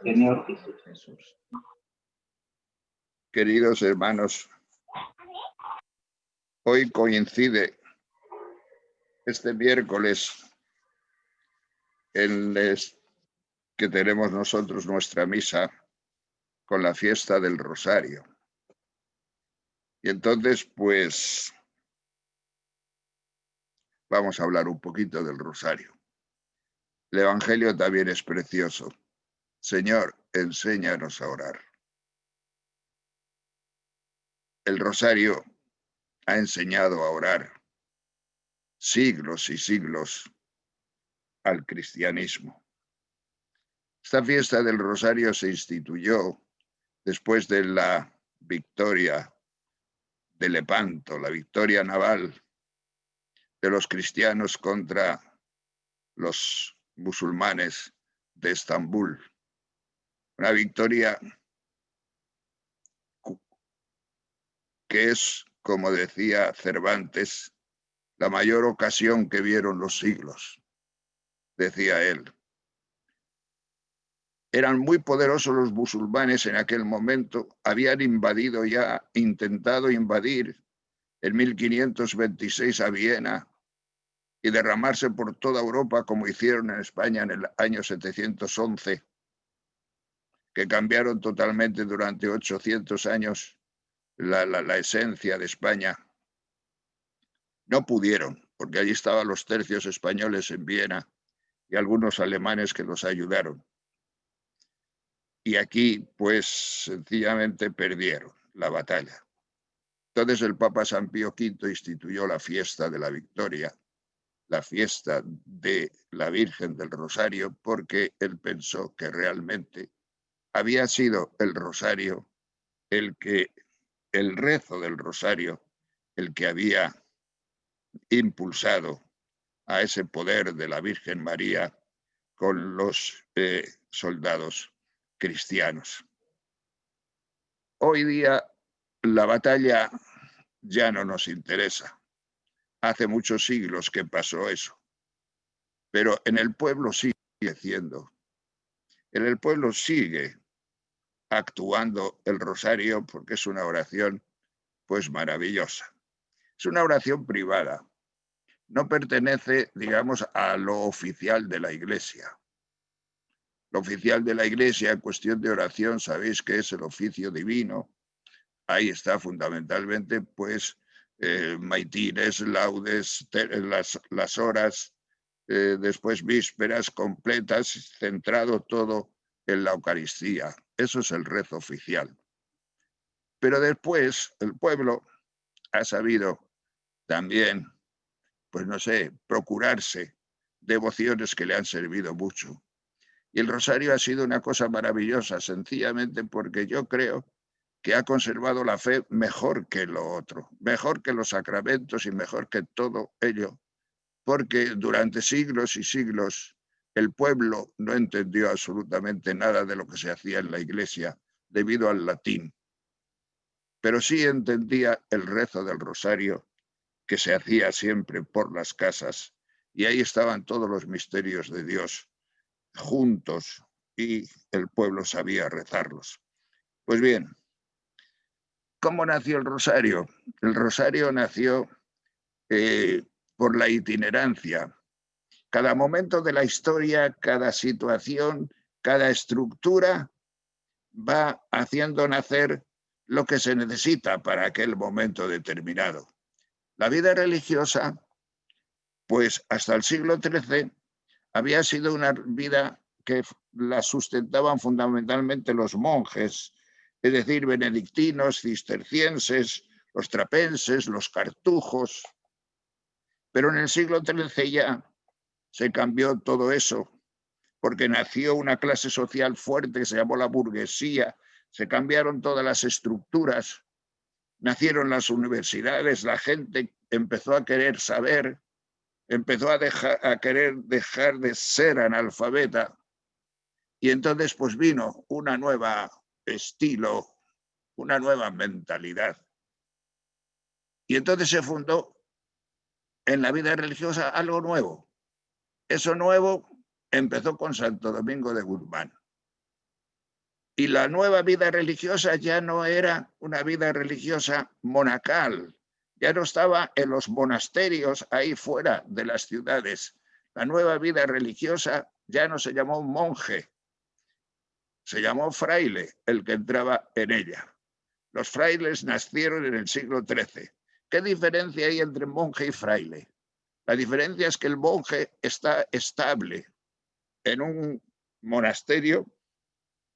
Señor Jesús. Queridos hermanos, hoy coincide este miércoles en que tenemos nosotros nuestra misa con la fiesta del Rosario. Y entonces, pues, vamos a hablar un poquito del Rosario. El Evangelio también es precioso. Señor, enséñanos a orar. El Rosario ha enseñado a orar siglos y siglos al cristianismo. Esta fiesta del Rosario se instituyó después de la victoria de Lepanto, la victoria naval de los cristianos contra los musulmanes de Estambul. Una victoria que es, como decía Cervantes, la mayor ocasión que vieron los siglos, decía él. Eran muy poderosos los musulmanes en aquel momento, habían invadido ya, intentado invadir en 1526 a Viena y derramarse por toda Europa como hicieron en España en el año 711, que cambiaron totalmente durante 800 años la esencia de España. No pudieron, porque allí estaban los tercios españoles en Viena y algunos alemanes que los ayudaron. Y aquí, pues, sencillamente perdieron la batalla. Entonces el Papa San Pío V instituyó la fiesta de la victoria, la fiesta de la Virgen del Rosario, porque él pensó que realmente había sido el Rosario el rezo del Rosario, el que había impulsado a ese poder de la Virgen María con los soldados cristianos. Hoy día la batalla ya no nos interesa. Hace muchos siglos que pasó eso. Pero en el pueblo sigue siendo. En el pueblo sigue actuando el rosario porque es una oración pues maravillosa. Es una oración privada. No pertenece, digamos, a lo oficial de la Iglesia. Lo oficial de la Iglesia en cuestión de oración, sabéis que es el oficio divino. Ahí está fundamentalmente, pues, maitines, laudes, las horas, después vísperas completas, centrado todo en la Eucaristía. Eso es el rezo oficial. Pero después el pueblo ha sabido también, pues no sé, procurarse devociones que le han servido mucho. Y el rosario ha sido una cosa maravillosa, sencillamente porque yo creo que ha conservado la fe mejor que lo otro, mejor que los sacramentos y mejor que todo ello, porque durante siglos y siglos el pueblo no entendió absolutamente nada de lo que se hacía en la Iglesia debido al latín, pero sí entendía el rezo del rosario que se hacía siempre por las casas, y ahí estaban todos los misterios de Dios juntos y el pueblo sabía rezarlos. Pues bien, ¿cómo nació el rosario? El rosario nació por la itinerancia. Cada momento de la historia, cada situación, cada estructura va haciendo nacer lo que se necesita para aquel momento determinado. La vida religiosa, pues hasta el siglo XIII, había sido una vida que la sustentaban fundamentalmente los monjes, es decir, benedictinos, cistercienses, los trapenses, los cartujos. Pero en el siglo XIII ya se cambió todo eso, porque nació una clase social fuerte que se llamó la burguesía, se cambiaron todas las estructuras, nacieron las universidades, la gente empezó a querer saber, empezó a querer dejar de ser analfabeta, y entonces pues vino una nueva estilo, una nueva mentalidad. Y entonces se fundó en la vida religiosa algo nuevo. Eso nuevo empezó con Santo Domingo de Guzmán. Y la nueva vida religiosa ya no era una vida religiosa monacal, ya no estaba en los monasterios ahí fuera de las ciudades. La nueva vida religiosa ya no se llamó monje, se llamó fraile el que entraba en ella. Los frailes nacieron en el siglo XIII. ¿Qué diferencia hay entre monje y fraile? La diferencia es que el monje está estable en un monasterio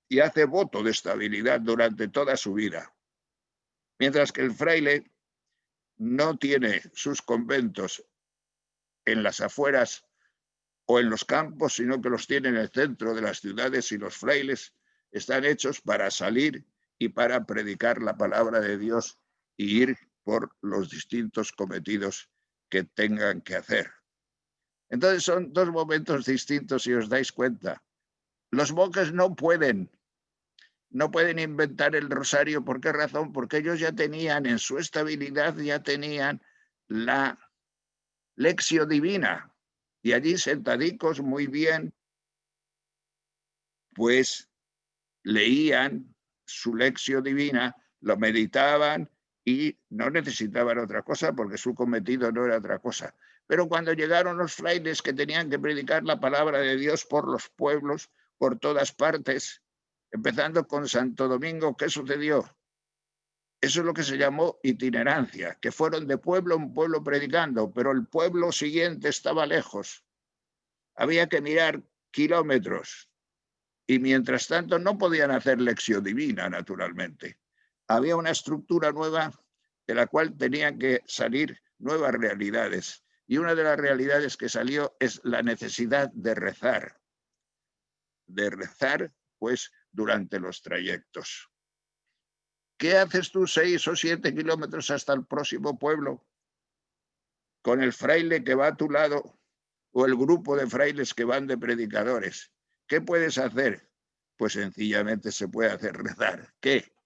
y hace voto de estabilidad durante toda su vida, mientras que el fraile no tiene sus conventos en las afueras o en los campos, sino que los tiene en el centro de las ciudades, y los frailes están hechos para salir y para predicar la palabra de Dios y ir por los distintos cometidos que tengan que hacer. Entonces son dos momentos distintos, si os dais cuenta. Los monjes no pueden inventar el rosario. ¿Por qué razón? Porque ellos ya tenían en su estabilidad, ya tenían la lección divina. Y allí sentadicos muy bien, pues leían su lección divina, lo meditaban y no necesitaban otra cosa porque su cometido no era otra cosa. Pero cuando llegaron los frailes que tenían que predicar la palabra de Dios por los pueblos, por todas partes, empezando con Santo Domingo, ¿qué sucedió? Eso es lo que se llamó itinerancia, que fueron de pueblo en pueblo predicando, pero el pueblo siguiente estaba lejos. Había que mirar kilómetros y mientras tanto no podían hacer lección divina, naturalmente. Había una estructura nueva de la cual tenían que salir nuevas realidades. Y una de las realidades que salió es la necesidad de rezar pues durante los trayectos. ¿Qué haces tú 6 o 7 kilómetros hasta el próximo pueblo con el fraile que va a tu lado o el grupo de frailes que van de predicadores? ¿Qué puedes hacer? Pues sencillamente se puede hacer rezar. ¿Qué?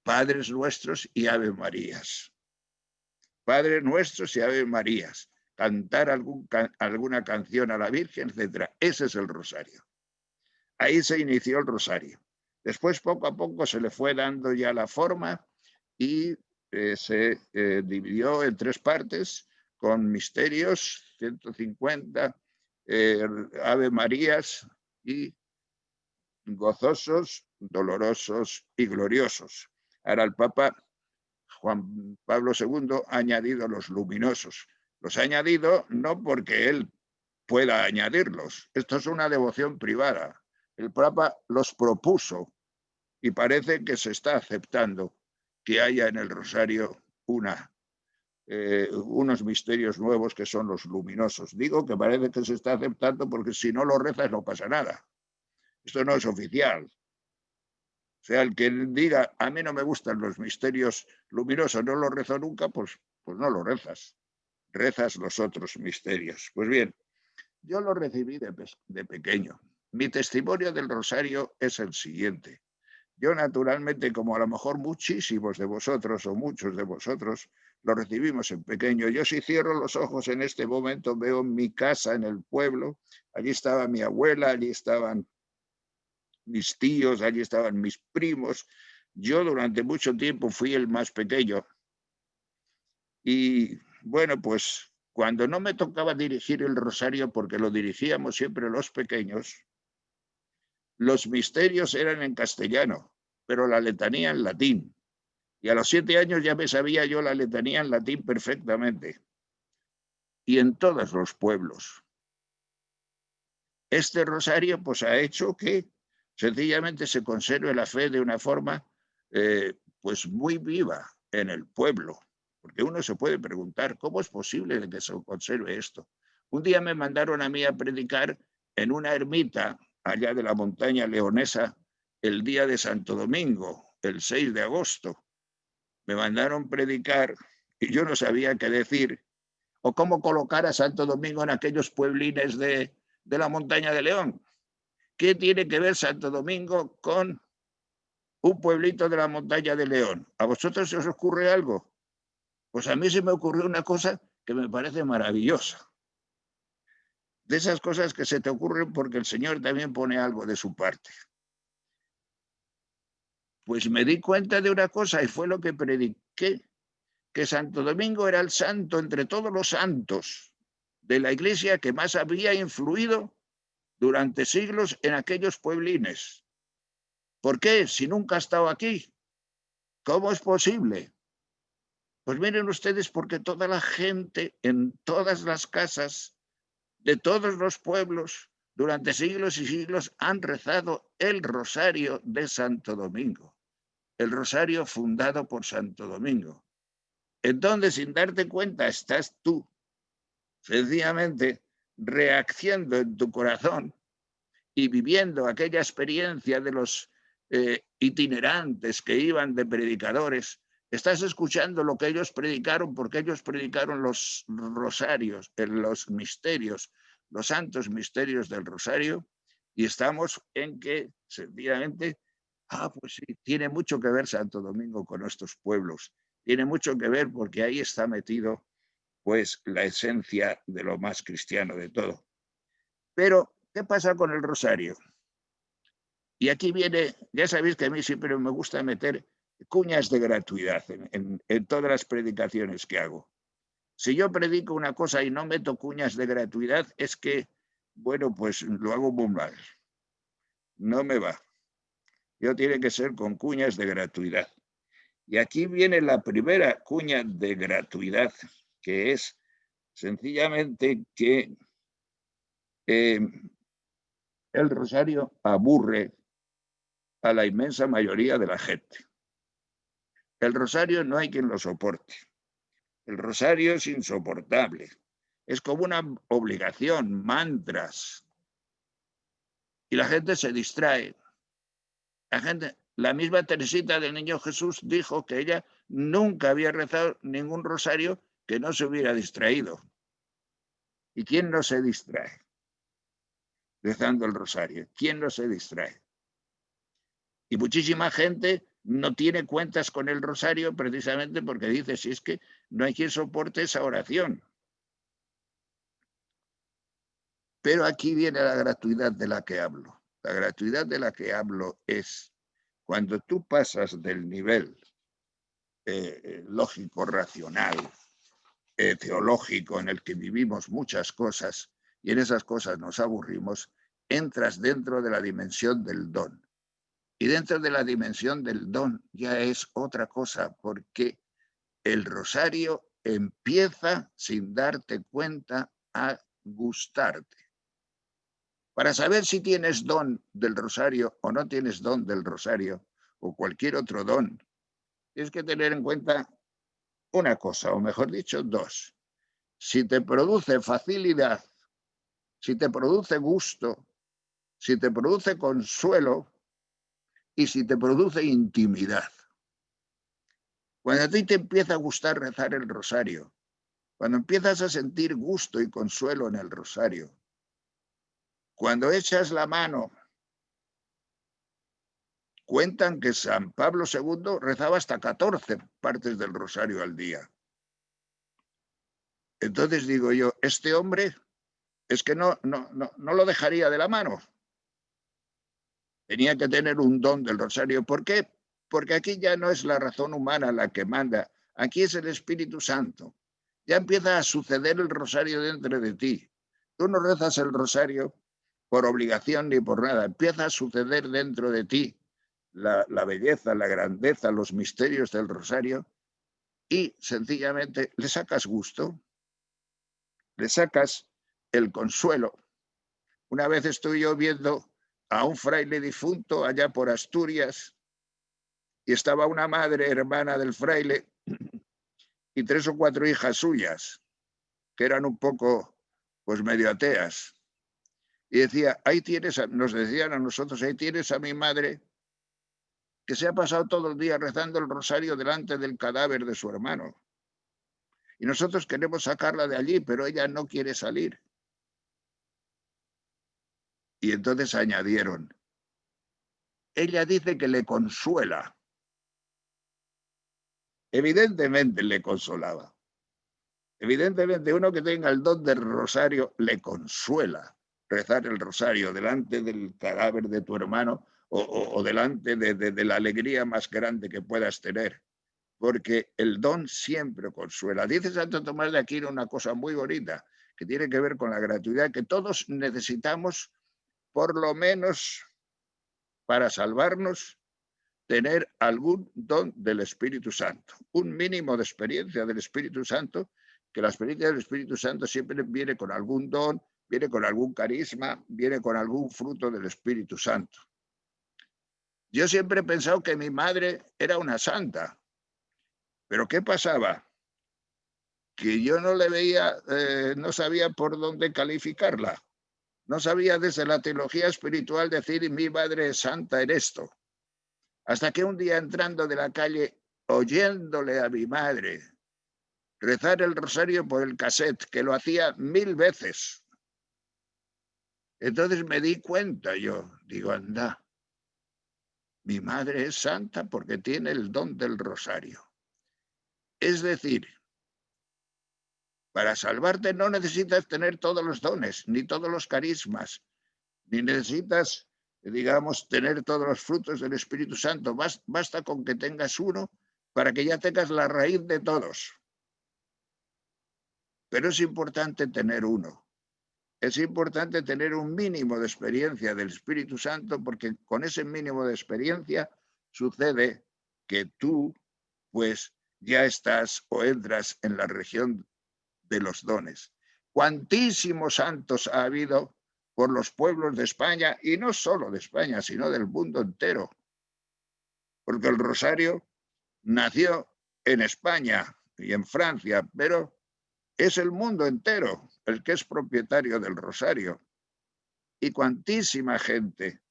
Padres nuestros y Ave Marías. Padres nuestros y Ave Marías. Cantar alguna canción a la Virgen, etc. Ese es el rosario. Ahí se inició el rosario. Después, poco a poco, se le fue dando ya la forma y se dividió en 3 partes con misterios, 150 Ave Marías y gozosos, dolorosos y gloriosos. Ahora el Papa Juan Pablo II ha añadido los luminosos. Los ha añadido no porque él pueda añadirlos. Esto es una devoción privada. El Papa los propuso y parece que se está aceptando que haya en el rosario unos misterios nuevos que son los luminosos. Digo que parece que se está aceptando porque si no lo rezas no pasa nada. Esto no es oficial. O sea, el que diga, a mí no me gustan los misterios luminosos, no los rezo nunca, pues no los rezas. Rezas los otros misterios. Pues bien, yo lo recibí de pequeño. Mi testimonio del rosario es el siguiente. Yo naturalmente, como a lo mejor muchísimos de vosotros o muchos de vosotros, lo recibimos en pequeño. Yo si cierro los ojos en este momento veo mi casa en el pueblo. Allí estaba mi abuela, allí estaban mis tíos, allí estaban mis primos. Yo durante mucho tiempo fui el más pequeño. Y bueno, pues cuando no me tocaba dirigir el rosario, porque lo dirigíamos siempre los pequeños, los misterios eran en castellano, pero la letanía en latín. Y a los 7 años ya me sabía yo la letanía en latín perfectamente. Y en todos los pueblos. Este rosario pues ha hecho que sencillamente se conserve la fe de una forma pues muy viva en el pueblo. Porque uno se puede preguntar, ¿cómo es posible que se conserve esto? Un día me mandaron a mí a predicar en una ermita allá de la montaña leonesa el día de Santo Domingo, el 6 de agosto. Me mandaron predicar y yo no sabía qué decir o cómo colocar a Santo Domingo en aquellos pueblines de la montaña de León. ¿Qué tiene que ver Santo Domingo con un pueblito de la montaña de León? ¿A vosotros se os ocurre algo? Pues a mí se me ocurrió una cosa que me parece maravillosa. De esas cosas que se te ocurren porque el Señor también pone algo de su parte. pues me di cuenta de una cosa y fue lo que prediqué, que Santo Domingo era el santo entre todos los santos de la Iglesia que más había influido durante siglos en aquellos pueblines. ¿Por qué? Si nunca ha estado aquí. ¿Cómo es posible? Pues miren ustedes, porque toda la gente en todas las casas de todos los pueblos durante siglos y siglos han rezado el rosario de Santo Domingo, el rosario fundado por Santo Domingo. Entonces, sin darte cuenta, estás tú sencillamente reaccionando en tu corazón y viviendo aquella experiencia de los itinerantes que iban de predicadores. Estás escuchando lo que ellos predicaron, porque ellos predicaron los rosarios, los misterios, los santos misterios del rosario, y estamos en que, sencillamente, pues sí, tiene mucho que ver Santo Domingo con estos pueblos, tiene mucho que ver porque ahí está metido, pues, la esencia de lo más cristiano de todo. Pero, ¿qué pasa con el rosario? Y aquí viene, ya sabéis que a mí siempre me gusta meter cuñas de gratuidad en todas las predicaciones que hago. Si yo predico una cosa y no meto cuñas de gratuidad, es que, bueno, pues lo hago muy mal. No me va. Yo tiene que ser con cuñas de gratuidad. Y aquí viene la primera cuña de gratuidad, que es sencillamente que el rosario aburre a la inmensa mayoría de la gente. El rosario no hay quien lo soporte. El rosario es insoportable. Es como una obligación, mantras. Y la gente se distrae. La misma Teresita del Niño Jesús dijo que ella nunca había rezado ningún rosario que no se hubiera distraído. ¿Y quién no se distrae rezando el rosario? ¿Quién no se distrae? Y muchísima gente no tiene cuentas con el rosario precisamente porque dice, si es que no hay quien soporte esa oración. Pero aquí viene la gratuidad de la que hablo. La gratuidad de la que hablo es cuando tú pasas del nivel lógico, racional, teológico, en el que vivimos muchas cosas y en esas cosas nos aburrimos, entras dentro de la dimensión del don. Y dentro de la dimensión del don ya es otra cosa, porque el rosario empieza sin darte cuenta a gustarte. Para saber si tienes don del rosario o no tienes don del rosario o cualquier otro don, tienes que tener en cuenta una cosa, o mejor dicho, dos. Si te produce facilidad, si te produce gusto, si te produce consuelo y si te produce intimidad. Cuando a ti te empieza a gustar rezar el rosario, cuando empiezas a sentir gusto y consuelo en el rosario, cuando echas la mano, cuentan que San Pablo II rezaba hasta 14 partes del rosario al día. Entonces digo yo, este hombre es que no lo dejaría de la mano. Tenía que tener un don del rosario. ¿Por qué? Porque aquí ya no es la razón humana la que manda, aquí es el Espíritu Santo. Ya empieza a suceder el rosario dentro de ti. Tú no rezas el rosario por obligación ni por nada, empieza a suceder dentro de ti la belleza, la grandeza, los misterios del rosario y sencillamente le sacas gusto, le sacas el consuelo. Una vez estuve yo viendo a un fraile difunto allá por Asturias y estaba una madre hermana del fraile y 3 o 4 hijas suyas, que eran un poco, pues medio ateas. Y decía, ahí tienes, nos decían a nosotros, ahí tienes a mi madre que se ha pasado todo el día rezando el rosario delante del cadáver de su hermano. Y nosotros queremos sacarla de allí, pero ella no quiere salir. Y entonces añadieron, ella dice que le consuela. Evidentemente le consolaba. Evidentemente uno que tenga el don del rosario le consuela rezar el rosario delante del cadáver de tu hermano o delante de la alegría más grande que puedas tener, porque el don siempre consuela. Dice Santo Tomás de Aquino una cosa muy bonita, que tiene que ver con la gratuidad, que todos necesitamos, por lo menos para salvarnos, tener algún don del Espíritu Santo, un mínimo de experiencia del Espíritu Santo, que la experiencia del Espíritu Santo siempre viene con algún don, viene con algún carisma, viene con algún fruto del Espíritu Santo. Yo siempre he pensado que mi madre era una santa, pero ¿qué pasaba? Que yo no le veía, no sabía por dónde calificarla, no sabía desde la teología espiritual decir mi madre es santa en esto. Hasta que un día entrando de la calle, oyéndole a mi madre rezar el rosario por el cassette, que lo hacía 1000 veces, entonces me di cuenta, yo digo, anda, mi madre es santa porque tiene el don del rosario. Es decir, para salvarte no necesitas tener todos los dones, ni todos los carismas, ni necesitas, digamos, tener todos los frutos del Espíritu Santo. Basta con que tengas uno para que ya tengas la raíz de todos. Pero es importante tener uno. Es importante tener un mínimo de experiencia del Espíritu Santo, porque con ese mínimo de experiencia sucede que tú, pues, ya estás o entras en la región de los dones. Cuantísimos santos ha habido por los pueblos de España, y no solo de España, sino del mundo entero, porque el rosario nació en España y en Francia, pero es el mundo entero el que es propietario del rosario. Y cuantísima gente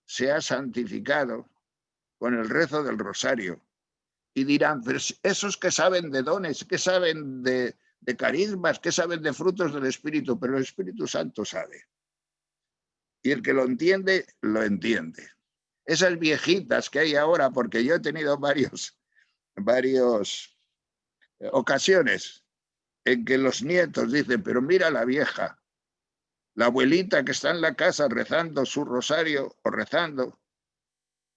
se ha santificado con el rezo del rosario. Y dirán, pero esos que saben de dones, que saben de carismas, que saben de frutos del Espíritu, pero el Espíritu Santo sabe. Y el que lo entiende, lo entiende. Esas viejitas que hay ahora, porque yo he tenido varias ocasiones en que los nietos dicen, pero mira la vieja, la abuelita que está en la casa rezando su rosario o rezando,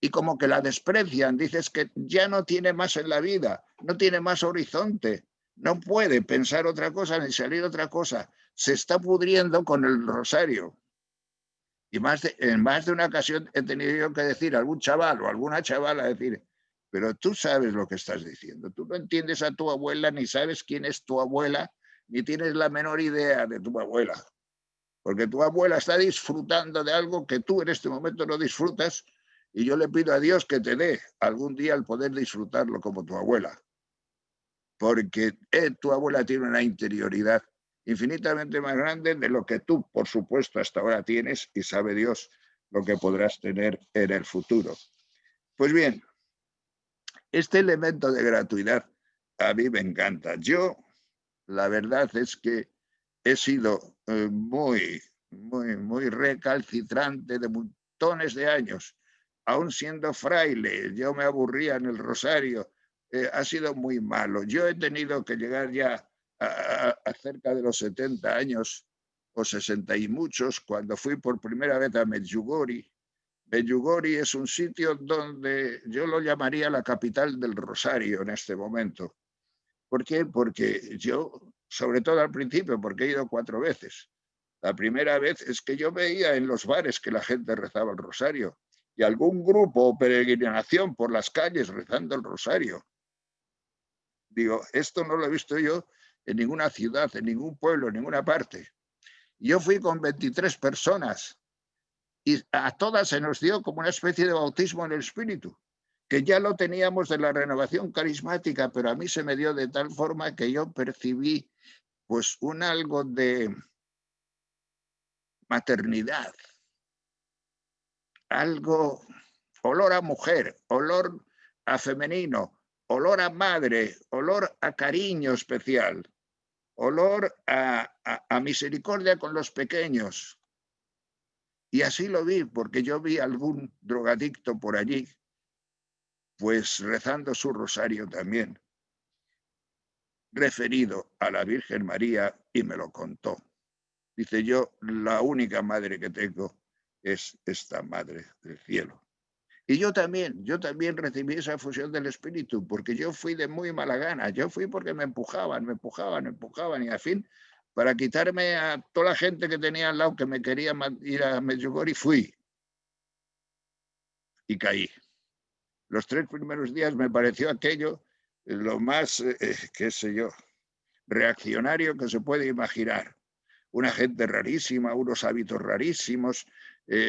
y como que la desprecian, dices que ya no tiene más en la vida, no tiene más horizonte, no puede pensar otra cosa ni salir otra cosa, se está pudriendo con el rosario. Y en más de una ocasión he tenido yo que decir a algún chaval o alguna chavala, decir, pero tú sabes lo que estás diciendo, tú no entiendes a tu abuela, ni sabes quién es tu abuela, ni tienes la menor idea de tu abuela, porque tu abuela está disfrutando de algo que tú en este momento no disfrutas, y yo le pido a Dios que te dé algún día el poder disfrutarlo como tu abuela, porque tu abuela tiene una interioridad infinitamente más grande de lo que tú, por supuesto, hasta ahora tienes, y sabe Dios lo que podrás tener en el futuro. Pues bien, este elemento de gratuidad a mí me encanta. Yo, la verdad es que he sido muy recalcitrante de montones de años, aún siendo fraile. Yo me aburría en el rosario, ha sido muy malo. Yo he tenido que llegar ya a cerca de los 70 años o 60 y muchos cuando fui por primera vez a Medjugorje. Medjugorje es un sitio donde yo lo llamaría la capital del rosario en este momento. ¿Por qué? Porque yo, sobre todo al principio, porque he ido 4 veces. La primera vez es que yo veía en los bares que la gente rezaba el rosario, y algún grupo o peregrinación por las calles rezando el rosario. Digo, esto no lo he visto yo en ninguna ciudad, en ningún pueblo, en ninguna parte. Yo fui con 23 personas y a todas se nos dio como una especie de bautismo en el Espíritu, que ya lo teníamos de la renovación carismática, pero a mí se me dio de tal forma que yo percibí pues un algo de maternidad, algo, olor a mujer, olor a femenino, olor a madre, olor a cariño especial, olor a misericordia con los pequeños. Y así lo vi, porque yo vi algún drogadicto por allí, pues rezando su rosario también, referido a la Virgen María, y me lo contó. Dice, yo la única madre que tengo es esta Madre del Cielo. Y yo también recibí esa fusión del Espíritu, porque yo fui de muy mala gana, yo fui porque me empujaban, me empujaban, me empujaban, y al fin, para quitarme a toda la gente que tenía al lado que me quería ir a Medjugorje, fui y caí. Los 3 primeros días me pareció aquello lo más, qué sé yo, reaccionario que se puede imaginar. Una gente rarísima, unos hábitos rarísimos,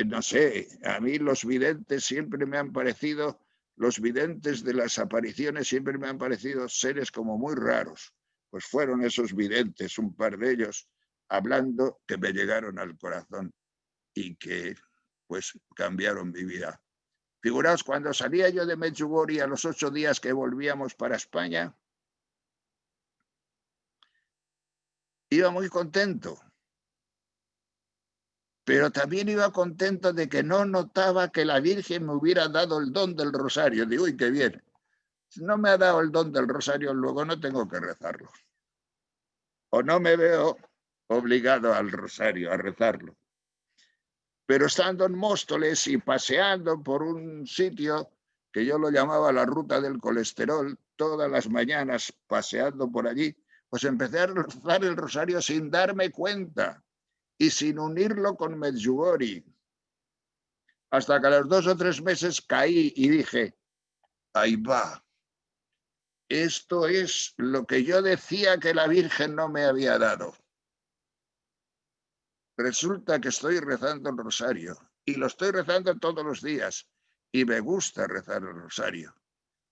no sé, a mí los videntes siempre me han parecido, los videntes de las apariciones siempre me han parecido seres como muy raros. Pues fueron esos videntes, un par de ellos, hablando, que me llegaron al corazón y que pues cambiaron mi vida. Figuraos, cuando salía yo de Medjugorje a los 8 días que volvíamos para España, iba muy contento, pero también iba contento de que no notaba que la Virgen me hubiera dado el don del rosario. Digo, uy, qué bien. Si no me ha dado el don del rosario, luego no tengo que rezarlo. O no me veo obligado al rosario, a rezarlo. Pero estando en Móstoles y paseando por un sitio que yo lo llamaba la ruta del colesterol, todas las mañanas paseando por allí, pues empecé a rezar el rosario sin darme cuenta y sin unirlo con Medjugorje. Hasta que a los 2 o 3 meses caí y dije, ahí va, esto es lo que yo decía que la Virgen no me había dado. Resulta que estoy rezando el rosario y lo estoy rezando todos los días y me gusta rezar el rosario.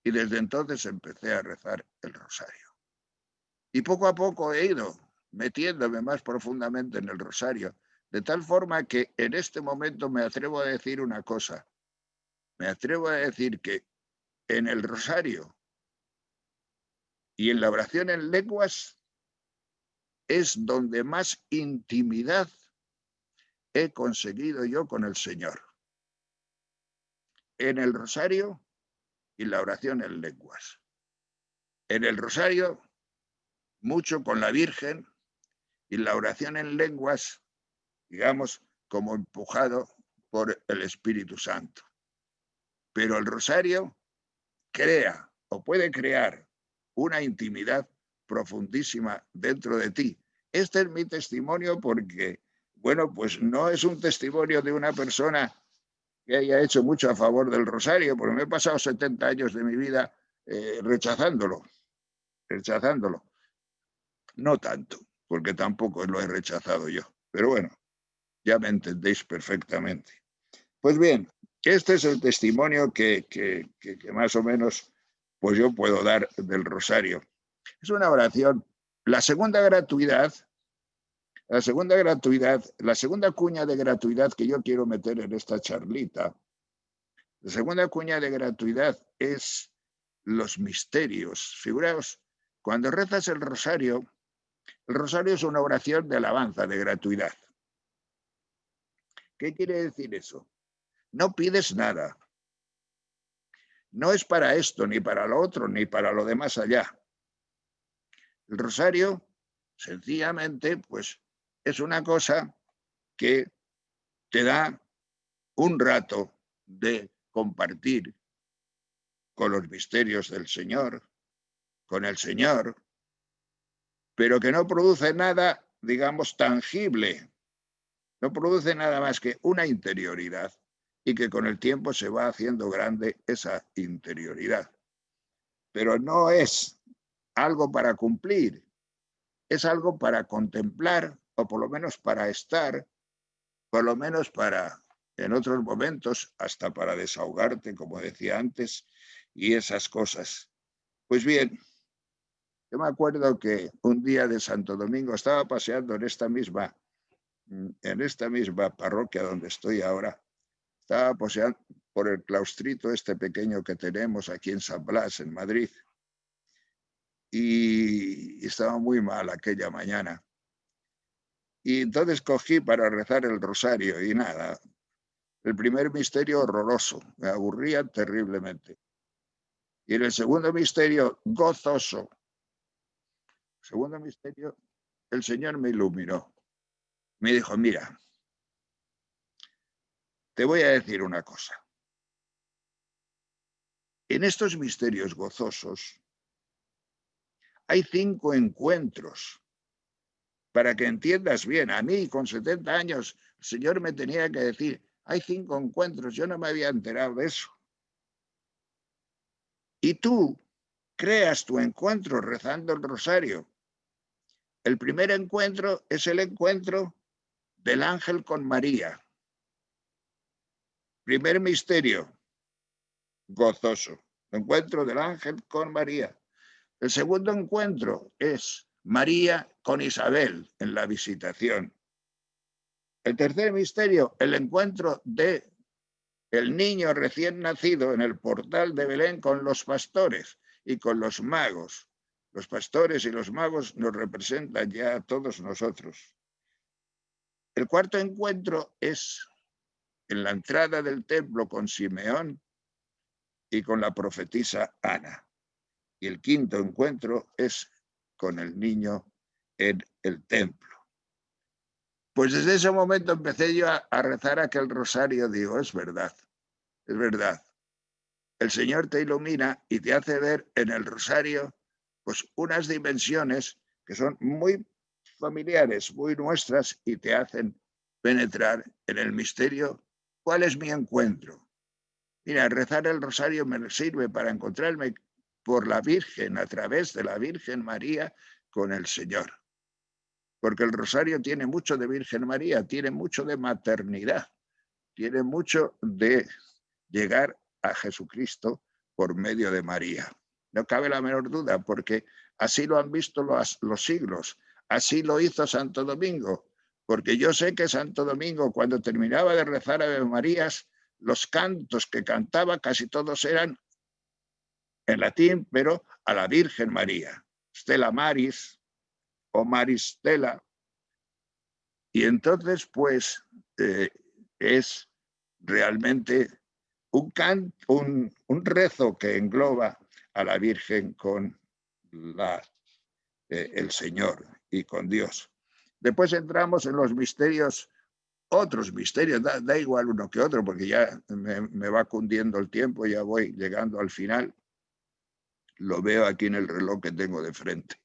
Y desde entonces empecé a rezar el rosario. Y poco a poco he ido metiéndome más profundamente en el rosario, de tal forma que en este momento me atrevo a decir una cosa. Me atrevo a decir que en el rosario y en la oración en lenguas es donde más intimidad he conseguido yo con el Señor. En el rosario y la oración en lenguas. En el rosario, mucho con la Virgen, y la oración en lenguas, digamos, como empujado por el Espíritu Santo. Pero el rosario crea o puede crear una intimidad profundísima dentro de ti. Este es mi testimonio porque, bueno, pues no es un testimonio de una persona que haya hecho mucho a favor del rosario, porque me he pasado 70 años de mi vida rechazándolo. No tanto, porque tampoco lo he rechazado yo. Pero bueno, ya me entendéis perfectamente. Pues bien, este es el testimonio que más o menos pues yo puedo dar del rosario. Es una oración. La segunda gratuidad, la segunda cuña de gratuidad que yo quiero meter en esta charlita, la segunda cuña de gratuidad es los misterios. Figuraos, cuando rezas el rosario es una oración de alabanza, de gratuidad. ¿Qué quiere decir eso? No pides nada. No es para esto, ni para lo otro, ni para lo de más allá. El rosario, sencillamente, pues es una cosa que te da un rato de compartir con los misterios del Señor, con el Señor, pero que no produce nada, digamos, tangible. No produce nada más que una interioridad y que con el tiempo se va haciendo grande esa interioridad. Pero no es algo para cumplir, es algo para contemplar o por lo menos para estar, por lo menos para, en otros momentos, hasta para desahogarte, como decía antes, y esas cosas. Pues bien, yo me acuerdo que un día de Santo Domingo estaba paseando en esta misma parroquia donde estoy ahora. Estaba paseando por el claustrito este pequeño que tenemos aquí en San Blas, en Madrid, y estaba muy mal aquella mañana. Y entonces cogí para rezar el rosario y nada, el primer misterio horroroso, me aburría terriblemente. Y en el segundo misterio, gozoso. Segundo misterio, el Señor me iluminó. Me dijo, mira, te voy a decir una cosa. En estos misterios gozosos hay 5 encuentros. Para que entiendas bien, a mí con 70 años el Señor me tenía que decir, hay 5 encuentros, yo no me había enterado de eso. Y tú creas tu encuentro rezando el rosario. El primer encuentro es el encuentro del ángel con María. Primer misterio gozoso, encuentro del ángel con María. El segundo encuentro es María con Isabel en la visitación. El tercer misterio, el encuentro de el niño recién nacido en el portal de Belén con los pastores y con los magos. Los pastores y los magos nos representan ya a todos nosotros. El cuarto encuentro es en la entrada del templo con Simeón y con la profetisa Ana. Y el quinto encuentro es con el niño en el templo. Pues desde ese momento empecé yo a rezar aquel rosario, digo, es verdad, es verdad. El Señor te ilumina y te hace ver en el rosario pues unas dimensiones que son muy familiares, muy nuestras y te hacen penetrar en el misterio. ¿Cuál es mi encuentro? Mira, rezar el rosario me sirve para encontrarme por la Virgen, a través de la Virgen María, con el Señor. Porque el rosario tiene mucho de Virgen María, tiene mucho de maternidad, tiene mucho de llegar a Jesucristo por medio de María. No cabe la menor duda, porque así lo han visto los siglos, así lo hizo Santo Domingo, porque yo sé que Santo Domingo, cuando terminaba de rezar Ave Marías, los cantos que cantaba casi todos eran en latín, pero a la Virgen María, Stella Maris o Maris Stella. Y entonces, pues, es realmente un rezo que engloba a la Virgen con el Señor y con Dios. Después entramos en los misterios, otros misterios, da igual uno que otro, porque ya me va cundiendo el tiempo, ya voy llegando al final. Lo veo aquí en el reloj que tengo de frente.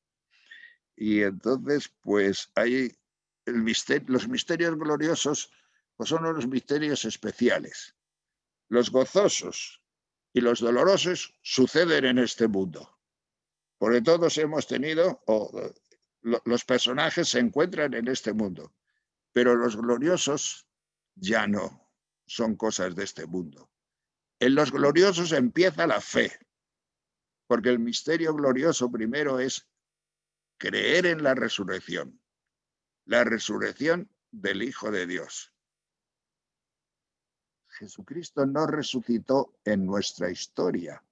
Y entonces, pues hay los misterios gloriosos, pues son unos misterios especiales. Los gozosos y los dolorosos suceden en este mundo, porque todos hemos tenido, los personajes se encuentran en este mundo, pero los gloriosos ya no son cosas de este mundo. En los gloriosos empieza la fe, porque el misterio glorioso primero es creer en la resurrección del Hijo de Dios. Jesucristo no resucitó en nuestra historia,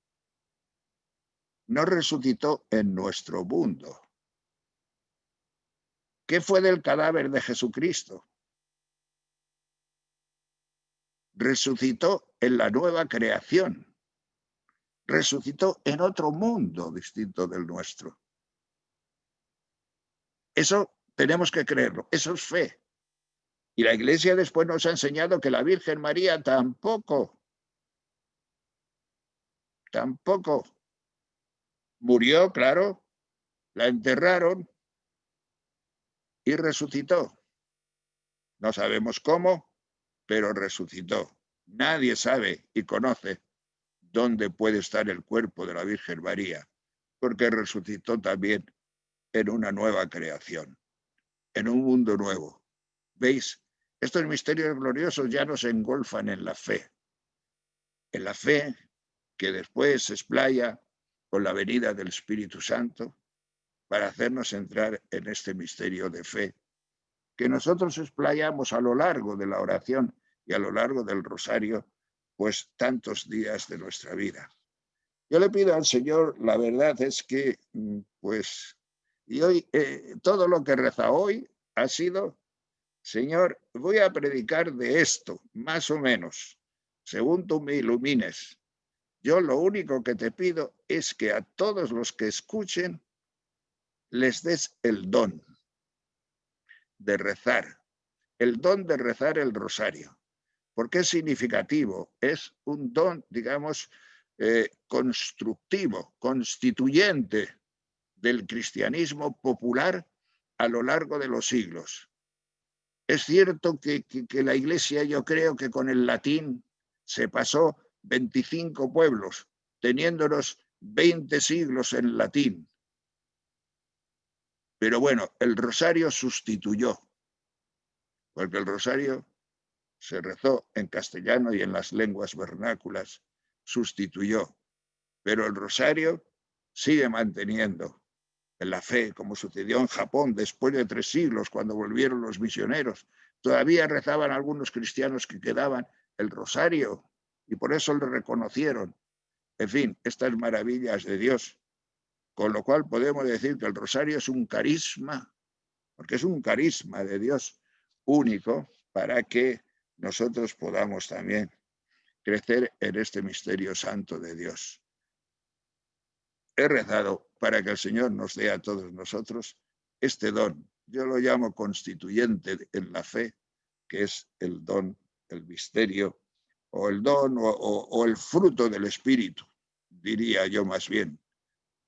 no resucitó en nuestro mundo. ¿Qué fue del cadáver de Jesucristo? Resucitó en la nueva creación, resucitó en otro mundo distinto del nuestro. Eso tenemos que creerlo, eso es fe. Y la Iglesia después nos ha enseñado que la Virgen María tampoco murió, claro, la enterraron y resucitó. No sabemos cómo, pero resucitó. Nadie sabe y conoce dónde puede estar el cuerpo de la Virgen María, porque resucitó también en una nueva creación, en un mundo nuevo. ¿Veis? Estos misterios gloriosos ya nos engolfan en la fe que después se explaya con la venida del Espíritu Santo para hacernos entrar en este misterio de fe que nosotros explayamos a lo largo de la oración y a lo largo del rosario, pues tantos días de nuestra vida. Yo le pido al Señor, la verdad es que, pues, y hoy, todo lo que reza hoy ha sido, Señor, voy a predicar de esto, más o menos, según tú me ilumines. Yo lo único que te pido es que a todos los que escuchen les des el don de rezar, el don de rezar el rosario, porque es significativo, es un don, digamos, constructivo, constituyente del cristianismo popular a lo largo de los siglos. Es cierto que la Iglesia, yo creo que con el latín se pasó 25 pueblos, teniéndonos 20 siglos en latín. Pero bueno, el rosario sustituyó, porque el rosario se rezó en castellano y en las lenguas vernáculas, sustituyó. Pero el rosario sigue manteniendo en la fe, como sucedió en Japón después de 3 siglos, cuando volvieron los misioneros. Todavía rezaban algunos cristianos que quedaban el rosario y por eso le reconocieron. En fin, estas maravillas de Dios. Con lo cual podemos decir que el rosario es un carisma, porque es un carisma de Dios único para que nosotros podamos también crecer en este misterio santo de Dios. He rezado para que el Señor nos dé a todos nosotros este don. Yo lo llamo constituyente en la fe, que es el don, el misterio, o el don o el fruto del Espíritu, diría yo más bien.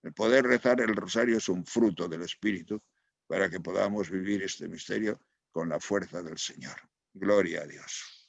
El poder rezar el rosario es un fruto del Espíritu para que podamos vivir este misterio con la fuerza del Señor. Gloria a Dios.